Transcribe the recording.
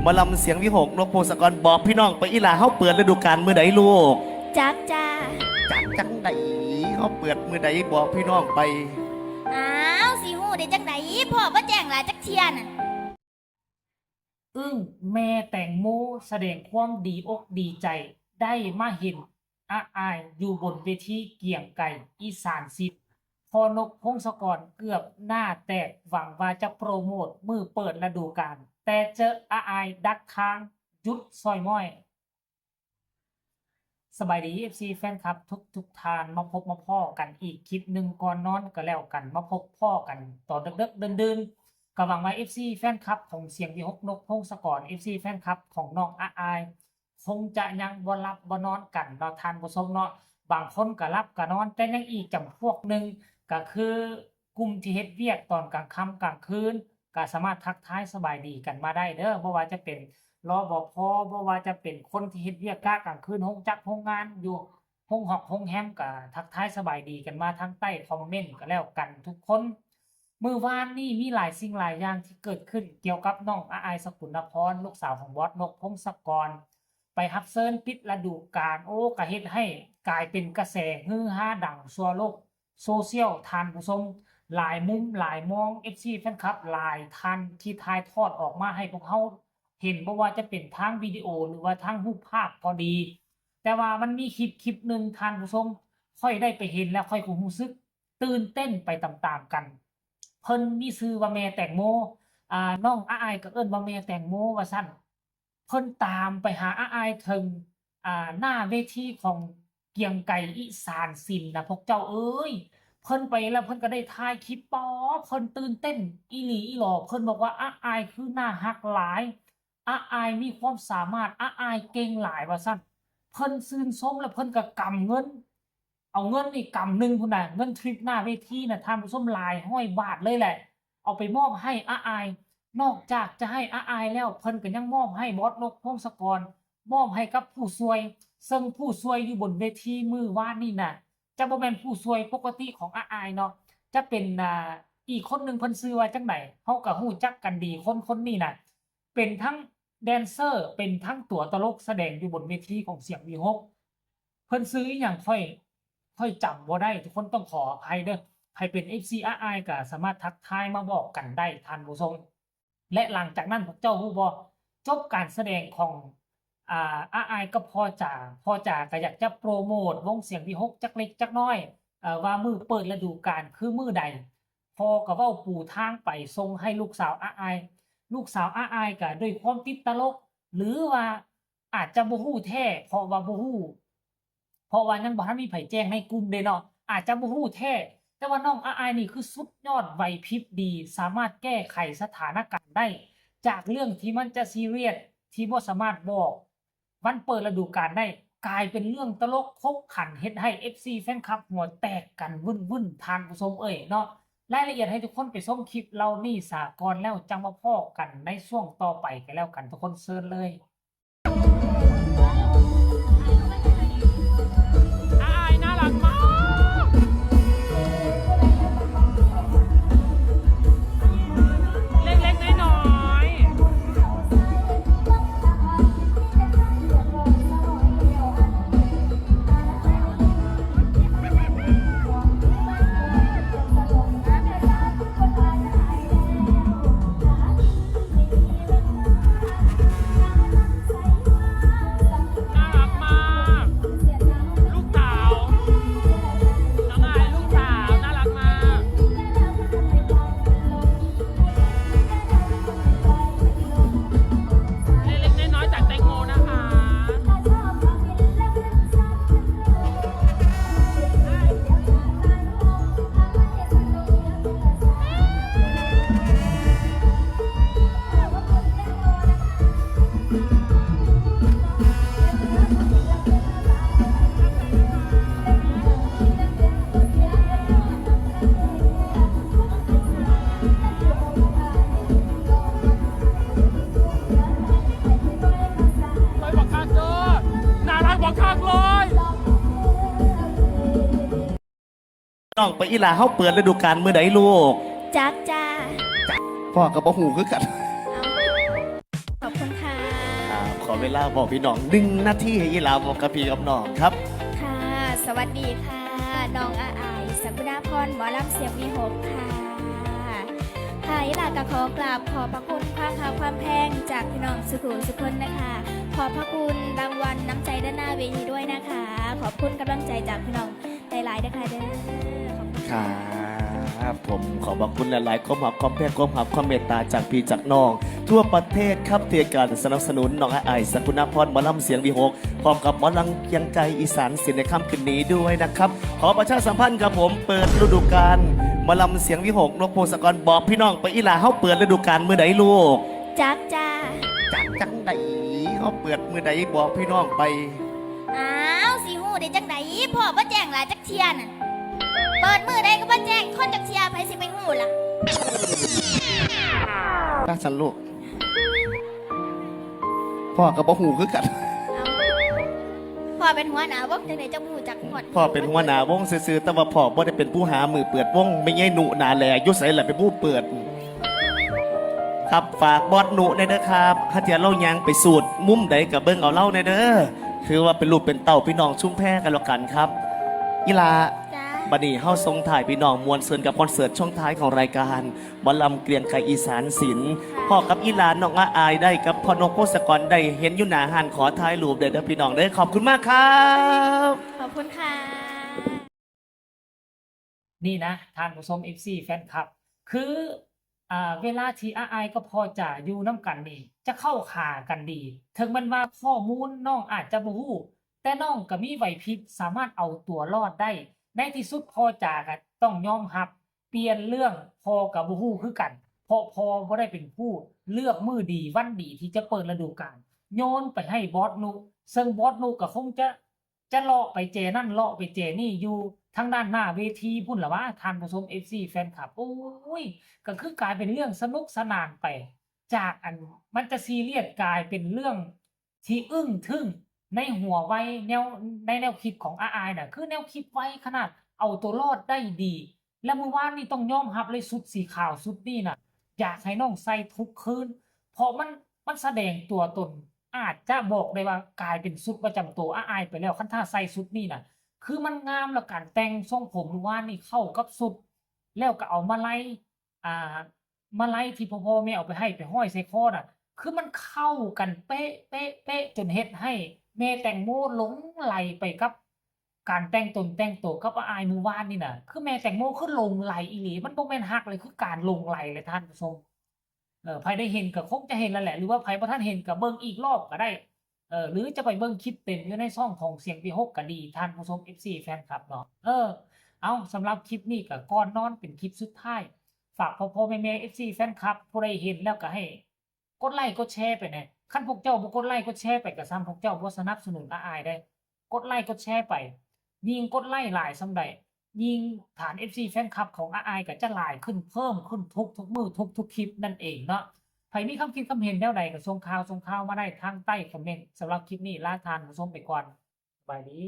หมาลำเสียงวิหกนกโพสกรบอกพี่น้องไปอีหลาเขาเปิดฤดูกาลมือใดลูกจักจ้าจากจังใดเขาเปิดมือใดบอกพี่น้องไปอ้าวสีหูได้จังไดพ่อบ่แจ้งหลายจักเทียน่ะแม่แตงโมแสดงความดีอกดีใจได้มาเห็นอาอายอยู่บนเวทีเกี่ยงไก่อีสานสิทธิ์พอนกพงศกรเกือบหน้าแตกหวังว่าจะโปรโมทมือเปิดฤดูกาลแต่เจออาอายดักทางยุดซอยม้อยสบายดี FC แฟนคลับทุกทานมาพบมาพ่อกันอีกคลิปหนึ่งก่อนนอนก็แล้วกันมาพบพ่อกันตอนดึกๆเดินๆก็หวังว่า FC แฟนคลับของเสียงวิหกนกพงศกร FC แฟนคลับของน้องอาอายคงจะยังบ่หลับบ่นอนกันเนาะทานผู้ชมเนาะบางคนก็หลับก็นอนแต่ยังอีกจำพวกหนึ่งก็คือกลุ่มที่เฮ็ดเวียกตอนกลางค่ำกลางคืนก็สามารถทักทายสบายดีกันมาได้เด้อบ่ว่าจะเป็นรบพ.บ่ว่าจะเป็นคนที่เฮ็ดเวียกกะกลางคืนโรงจักรโรงงานอยู่โรงหอกโรงแฮมก็ทักทายสบายดีกันมาทางใต้คอมเมนต์ก็แล้วกันทุกคนมื้อวานนี้มีหลายสิ่งหลายอย่างที่เกิดขึ้นเกี่ยวกับน้องอาอายสกุลนพรลูกสาวของบอสนกพงศกรไปรับเชิญปิดฤดูกาลโอ้ก็เฮ็ดให้กลายเป็นกระแสฮือฮาดังทั่วโลกโซเชียลท่านผู้ชมหลายมุมหลายมอง FC แฟนคลับหลายท่านที่ถ่ายทอดออกมาให้พวกเราเห็นบ่ว่าจะเป็นทางวิดีโอหรือว่าทางรูปภาพก็ดีแต่ว่ามันมีคลิปหนึ่งท่านผู้ชมค่อยได้ไปเห็นแล้วค่อยก็รู้สึกตื่นเต้นไปตามๆกันเพิ่นมีชื่อว่าแม่แตงโมน้องอาอายก็เอิ้นว่าแม่แตงโมว่าซั่นเพิ่นตามไปหาอาอายถึงหน้าเวทีของเกียงไก่อีสานศิลป์นะพวกเจ้าเอ้ยเพิ่นไปแล้วเพิ่นก็ได้ถ่ายคลิปป๋อเพิ่นตื่นเต้นอีหลีอีหลอเพิ่นบอกว่าอาอายคือน่ารักหลายอาอายมีความสามารถอาอายเก่งหลายว่าซั่นเพิ่นชื่นชมแล้วเพิ่นก็กำเงินเอาเงินนี่กำหนึ่งพุ่นน่ะเงินทริปหน้าเวทีน่ะท่านผู้ชมหลายร้อยบาทเลยแหละเอาไปมอบให้อาอายนอกจากจะให้อาอายแล้วเพิ่นก็ยังมอบให้บอสนกพงศกรมอบให้กับผู้ช่วยซึ่งผู้ช่วยอยู่บนเวทีมื้อวานนี่น่ะจะบ่แม่นผู้ช่วยปกติของอาอายเนาะจะเป็นอีกคนหนึ่งเพิ่นชื่อว่าจั่งใดเฮาก็รู้จักกันดีคนนี้น่ะเป็นทั้งแดนเซอร์เป็นทั้งตัวตลกแสดงอยู่บนเวทีของเสียงวีหกเพิ่นชื่ออิหยังค่อยจำบ่ได้ทุกคนต้องขออภัยเด้อใครเป็น FC อาอายก็สามารถทักทายมาบอกกันได้ท่านผู้ชมและหลังจากนั้นพวกเจ้ารู้บ่จบการแสดงของอาอายกับพ่อจ๋าก็อยากจะโปรโมตวงเสียงวีหกจักเล็กจักน้อยว่ามื้อเปิดฤดูกาลคือมื้อใดพ่อก็เว้าปูทางไปส่งให้ลูกสาวอาอายลูกสาวอาอายก็ด้วยความติดตลกหรือว่าอาจจะบ่ฮู้แท้เพราะว่าบ่ฮู้เพราะว่ายังบ่ทันมีไผแจ้งในกลุ่มเดะเนาะอาจจะบ่ฮู้แท้แต่ว่าน้องอาอายนี่คือสุดยอดไหวพริบดีสามารถแก้ไขสถานการณ์ได้จากเรื่องที่มันจะซีเรียสที่บ่สามารถบอกวันเปิดฤดูกาลได้กลายเป็นเรื่องตลกขบขันเฮ็ดให้ FC แฟนคลับหัวแตกกันวึ่นๆท่านผู้ชมเอ้ยเนาะรายละเอียดให้ทุกคนไปชมคลิปเหล่านี้ซะก่อนแล้วจังมาพ้อกันในช่วงต่อไปก็แล้วกันทุกคนเชิญเลยอายน่ารักมากเล็กๆน้อยๆน่ารักมากลูกสาวน้องอายลูกสาวน่ารักมากเล็กๆน้อยๆจากแตงโมนะคะไปบอกคักเด้อน่ารักบอกคักเลย น้องไปอีหลาเขาเปิดฤดูกาลมือใดลูกจักจ้าพ่อกับบ่ฮู้คือกันเอาขอบคุณค่ะ อเวลาบอกพี่น้อง1 นาทีให้อีหลาบอกกับพี่กับน้องครับ ค่ะ สวัสดีค่ะ น้องอาอายสกุณาพรหมอลำเสียงวีหกค่ะค่ะอีหลากะขอกราบขอบพระคุณความหาความแพงจากพี่น้องสุขุมสุคนนะคะ ขอบพระคุณรางวัลน้ำใจด้านหน้าเวทีด้วยนะคะ ขอบคุณกำลังใจจากพี่น้องหลายๆนะคะเด้อขอบคุณ ค ค่ะ รับผมขอบคุณหลายๆความหักความแพงความหักความเมตตาจากพี่จากน้อง ทั่วประเทศครับที่การสนับสนุนน้องอ้ายสกุณาพรหมอลำเสียงวีหกพร้อมกับหมอลำเคียงใจอีสานศิลป์ในค่ำคืนนี้ด้วยนะครับ ขอประชาสัมพันธ์กับผมเปิดฤดูกาลหมอลำเสียงวีหกนกโพสกรบอกพี่น้องไปอีหลาเฮาเปิดฤดูกาลมื้อใดลูก จักจ้า จากจังใดเฮาเปิดมื้อใดบอกพี่น้องไป อ้าวสีหูได้จังไดพ่อบ่แจ้งหลายจักเทียน่ะเปิดมือได้ก็บ่แจ้งคนจักเทียไผสิไปหูล่ะ ตาสันลูกพ่อกับบ่หูคือกัน พ่อเป็นหัวหน้าวงจังไดจังหูจักหมด พ่อเป็นหัวหน้าวงซื่อๆแต่ว่าพ่อบ่ได้เป็นผู้หามือเปิดวงไม่ใช่หนูหนาแหล่อยุใส่แหละเป็นผู้เปิด ครับฝากบอสหนูในเด้อครับถ้าเทียเรายังไปสูตรมุมใดกับเบิ้งเอาเล่าในเด้อคือว่าเป็นลูกเป็นเต่าพี่น้องชุ่มแพ้กันแล้วกันครับอีลา จ้า บัดนี้เฮาทรงถ่ายพี่น้องมวลเซินกับคอนเสิร์ตช่วงท้ายของรายการหมอลำเกลียงไก่อีสานศิลป์พ่อกับอีลาน้องอาอายได้กับพ่อนกโพสกรได้เห็นอยู่หน้าหันขอถ่ายรูปเด้อพี่น้องเด้อขอบคุณมากครับ ขอบคุณค่ะ นี่นะท่านผู้ชม FC แฟนคลับ คือเวลาที่อาอายก็พอจะอยู่น้ำกันนี่จะเข้าขากันดี ถึงมันว่าข้อมูลน้องอาจจะบ่ฮู้แต่น้องก็มีไหวพริบสามารถเอาตัวรอดได้ ในที่สุดพอจาก็ต้องยอมรับ เปลี่ยนเรื่องพอกับบ่ฮู้คือกัน เพราะพอบ่ได้เป็นผู้เลือกมื้อดีวันดีที่จะเปิดฤดูกาลโยนไปให้บอสนุซึ่งบอสนุก็คงจะเลาะไปเจนั่นเลาะไปเจนี่อยู่ทางด้านหน้าเวทีพุ่นล่ะว่าท่านผู้ชม FC แฟนคลับโอ้ยก็คือกลายเป็นเรื่องสนุกสนานไป จากอันมันจะซีเรียสกลายเป็นเรื่องที่อึ้งทึ่งในหัวไว้ในแนวคิดของอาอายน่ะคือแนวคิดไว้ขนาดเอาตัวรอดได้ดี และเมื่อวานนี้ต้องยอมรับเลยชุดสีขาวชุดนี้น่ะอยากให้น้องใส่ทุกคืนเพราะมันแสดงตัวตนอาจจะบอกได้ว่ากลายเป็นชุดประจำตัวอาอายไปแล้วคันถ้าใส่ชุดนี้น่ะคือมันงามแล้วการแต่งทรงผมเมื่อวานนี้เข้ากับชุดแล้วก็เอามาไล่มาไล่ที่พ่อแม่เอาไปให้ไปห้อยใส่คอน่ะคือมันเข้ากันเป๊ะเป๊ะเป๊ะจนเฮ็ดให้แม่แตงโมหลงไหลไปกับการแต่งตนแต่งตัวกับอาอายเมื่อวานนี่น่ะคือแม่แตงโมคือหลงไหลอีหลีมันบ่แม่นฮักเลยคือการหลงไหลเลยท่านผู้ชมไผได้เห็นก็คงจะเห็นแล้วแหละหรือว่าไผบ่ทันเห็นก็เบิ่งอีกรอบก็ได้หรือจะไปเบิ่งคลิปเต็มอยู่ในช่องของเสียงพี่ฮกก็ดีท่านผู้ชม FC แฟนคลับเนาะเอาสำหรับคลิปนี้ก็ก่อนนอนเป็นคลิปสุดท้ายฝากพ่อๆแม่ๆ FC แฟนคลับผู้ใดเห็นแล้วก็ให้กดไลค์กดแชร์ไปแหน่คันพวกเจ้าบ่กดไลค์กดแชร์ไปก็ซ้ำพวกเจ้าบ่สนับสนุนอาอายได้กดไลค์กดแชร์ไปยิ่งกดไลค์หลายส่ำใดยิ่งฐาน FC แฟนคลับของอาอายก็จะหลายขึ้นเพิ่มขึ้นทุกมื้อทุกคลิปนั่นเองเนาะใครมีคำคิดคำเห็นแนวใดก็ส่งข่าวมาได้ทางใต้คอมเมนต์สำหรับคลิปนี้ลาท่านผู้ชมไปก่อนสบายดี